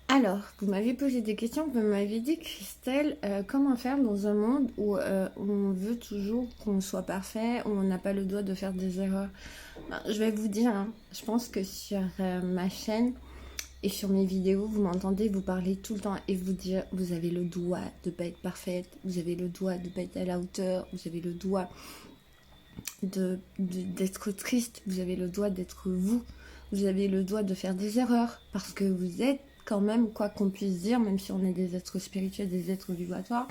Alors, vous m'avez posé des questions, vous m'avez dit, Christelle, comment faire dans un monde où on veut toujours qu'on soit parfait, où on n'a pas le droit de faire des erreurs? Ben, je vais vous dire, hein, je pense que sur ma chaîne et sur mes vidéos, vous m'entendez vous parler tout le temps et vous dire, vous avez le droit de pas être parfaite, vous avez le droit de pas être à la hauteur, vous avez le droit d'être triste, vous avez le droit d'être vous, vous avez le droit de faire des erreurs, parce que vous êtes quand même, quoi qu'on puisse dire, même si on est des êtres spirituels, des êtres vibratoires,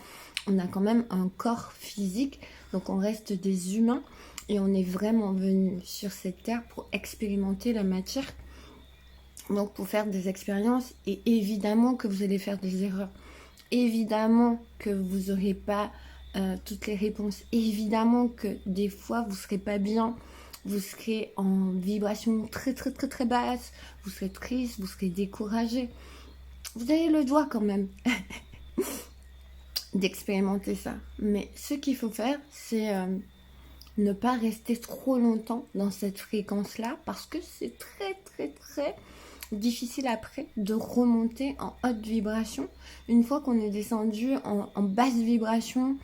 on a quand même un corps physique, donc on reste des humains, et on est vraiment venu sur cette terre pour expérimenter la matière, donc pour faire des expériences, et évidemment que vous allez faire des erreurs, évidemment que vous n'aurez pas toutes les réponses. Évidemment que des fois, vous ne serez pas bien, vous serez en vibration très très très très basse, vous serez triste, vous serez découragé. Vous avez le droit quand même d'expérimenter ça. Mais ce qu'il faut faire, c'est ne pas rester trop longtemps dans cette fréquence-là, parce que c'est très très très difficile après de remonter en haute vibration une fois qu'on est descendu en basse vibration.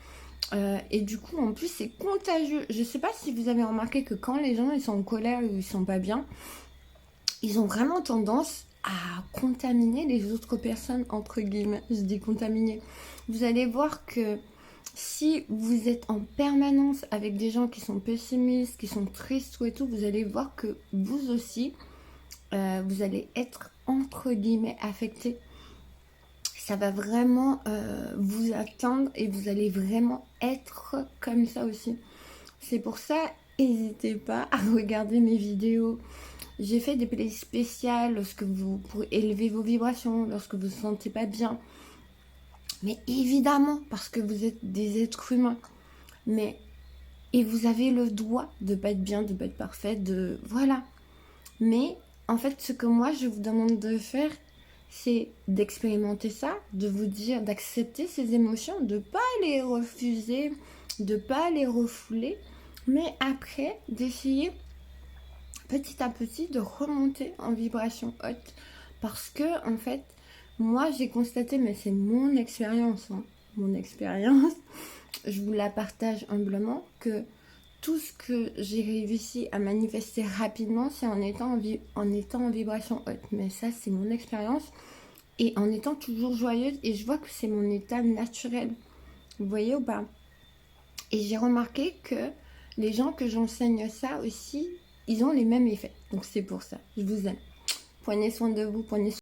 Et du coup, en plus, c'est contagieux. Je sais pas si vous avez remarqué que quand les gens ils sont en colère ou ils sont pas bien, ils ont vraiment tendance à contaminer les autres personnes, entre guillemets. Je dis contaminer. Vous allez voir que si vous êtes en permanence avec des gens qui sont pessimistes, qui sont tristes ou et tout, vous allez voir que vous aussi, vous allez être, entre guillemets, affecté. Ça va vraiment vous atteindre et vous allez vraiment être comme ça aussi. C'est pour ça, n'hésitez pas à regarder mes vidéos. J'ai fait des playlists spéciales pour élever vos vibrations, lorsque vous ne vous sentez pas bien. Mais évidemment, parce que vous êtes des êtres humains. Et vous avez le droit de ne pas être bien, de ne pas être parfait, voilà. Mais en fait, ce que moi je vous demande de faire, c'est d'expérimenter ça, de vous dire, d'accepter ces émotions, de ne pas les refuser, de ne pas les refouler, mais après d'essayer petit à petit de remonter en vibration haute. Parce que, en fait, moi j'ai constaté, mais c'est mon expérience, hein, mon expérience, je vous la partage humblement, que tout ce que j'ai réussi à manifester rapidement, c'est en étant en vibration haute. Mais ça, c'est mon expérience. Et en étant toujours joyeuse. Et je vois que c'est mon état naturel. Vous voyez ou pas? Et j'ai remarqué que les gens que j'enseigne ça aussi, ils ont les mêmes effets. Donc c'est pour ça. Je vous aime. Prenez soin de vous. Prenez soin